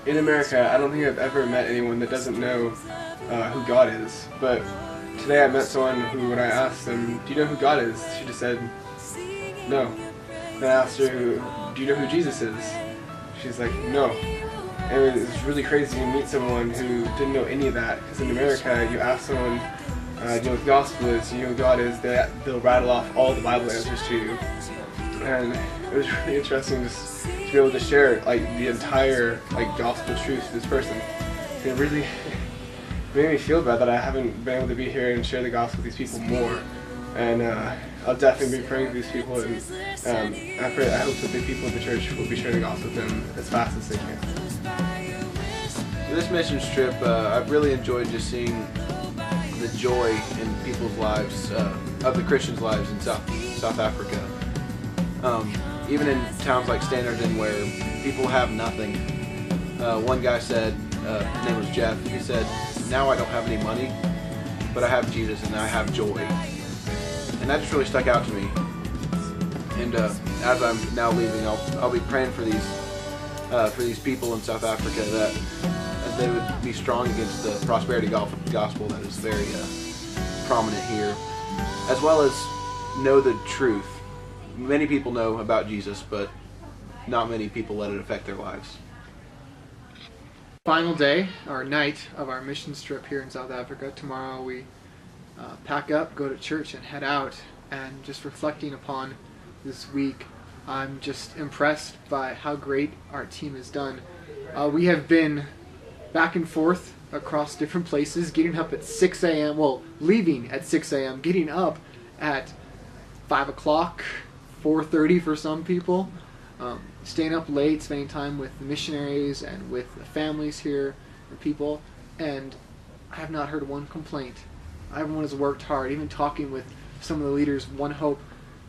in America, I don't think I've ever met anyone that doesn't know who God is. But today I met someone who, when I asked them, do you know who God is? She just said, no. And I asked her, do you know who Jesus is? She's like, no. And it was really crazy to meet someone who didn't know any of that. Because in America, you ask someone, do you know what the gospel is, do you know who God is, they'll rattle off all the Bible answers to you. And it was really interesting just to be able to share like the entire gospel truth to this person. It really made me feel bad that I haven't been able to be here and share the gospel with these people more. And I'll definitely be praying for these people, and I hope that the people of the church will be sharing the gospel with them as fast as they can. So this missions trip, I've really enjoyed just seeing the joy in people's lives, of the Christians' lives in South Africa. Even in towns like Standerton where people have nothing. One guy said, his name was Jeff, he said, now I don't have any money, but I have Jesus and I have joy. And that just really stuck out to me. And as I'm now leaving, I'll be praying for these people in South Africa that they would be strong against the prosperity gospel that is very prominent here, as well as know the truth. Many people know about Jesus, but not many people let it affect their lives. Final day, or night, of our missions trip here in South Africa. Tomorrow we pack up, go to church, and head out. And just reflecting upon this week, I'm just impressed by how great our team has done. We have been back and forth across different places, getting up at 6 a.m., well, leaving at 6 a.m., getting up at 5 o'clock, 4:30 for some people, staying up late, spending time with the missionaries and with the families here, the people, and I have not heard one complaint. Everyone has worked hard, even talking with some of the leaders, One Hope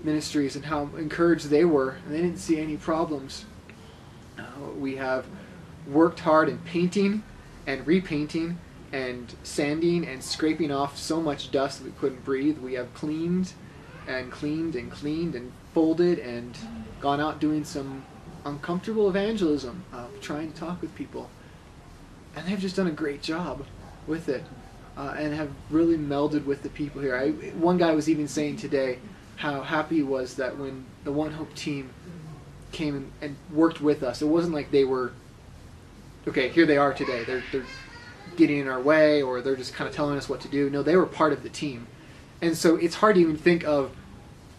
Ministries, and how encouraged they were, and they didn't see any problems. We have worked hard in painting and repainting and sanding and scraping off so much dust that we couldn't breathe. We have cleaned and cleaned and cleaned and folded and gone out doing some uncomfortable evangelism, trying to talk with people. And they've just done a great job with it, and have really melded with the people here. One guy was even saying today how happy he was that when the One Hope team came and worked with us, it wasn't like they were, okay, here they are today, they're getting in our way, or they're just kind of telling us what to do. No, they were part of the team. And so it's hard to even think of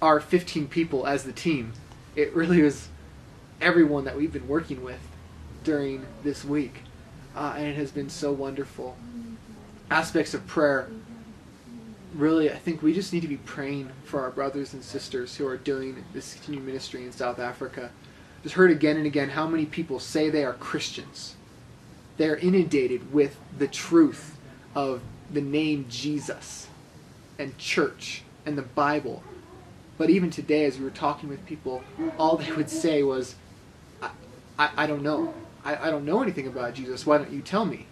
our 15 people as the team. It really was everyone that we've been working with during this week. And it has been so wonderful. Aspects of prayer, really, I think we just need to be praying for our brothers and sisters who are doing this continued ministry in South Africa. Just heard again and again how many people say they are Christians. They are inundated with the truth of the name Jesus and church and the Bible. But even today, as we were talking with people, all they would say was, I don't know. I don't know anything about Jesus. Why don't you tell me?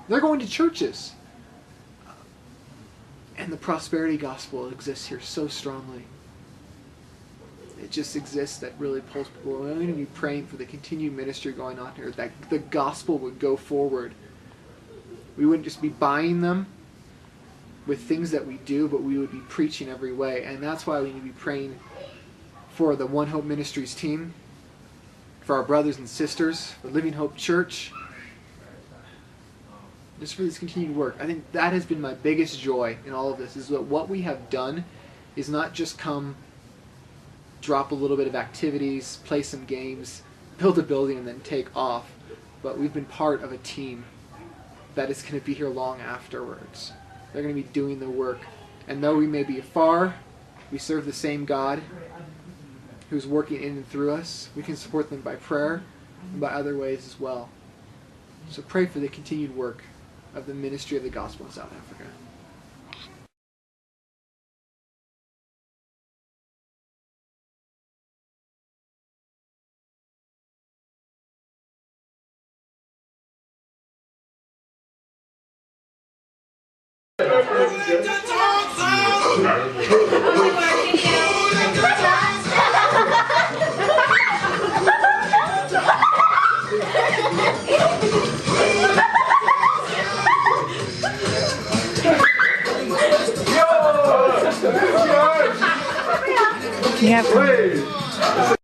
They're going to churches. And the prosperity gospel exists here so strongly. It just exists, that really pulls people. We're going to be praying for the continued ministry going on here, that the gospel would go forward. We wouldn't just be buying them with things that we do, but we would be preaching every way. And that's why we need to be praying for the One Hope Ministries team, for our brothers and sisters, for Living Hope Church, just for this continued work. I think that has been my biggest joy in all of this, is that what we have done is not just come, drop a little bit of activities, play some games, build a building, and then take off, but we've been part of a team that is going to be here long afterwards. They're going to be doing the work. And though we may be far, we serve the same God who's working in and through us. We can support them by prayer and by other ways as well. So pray for the continued work of the ministry of the gospel in South Africa. You have fun.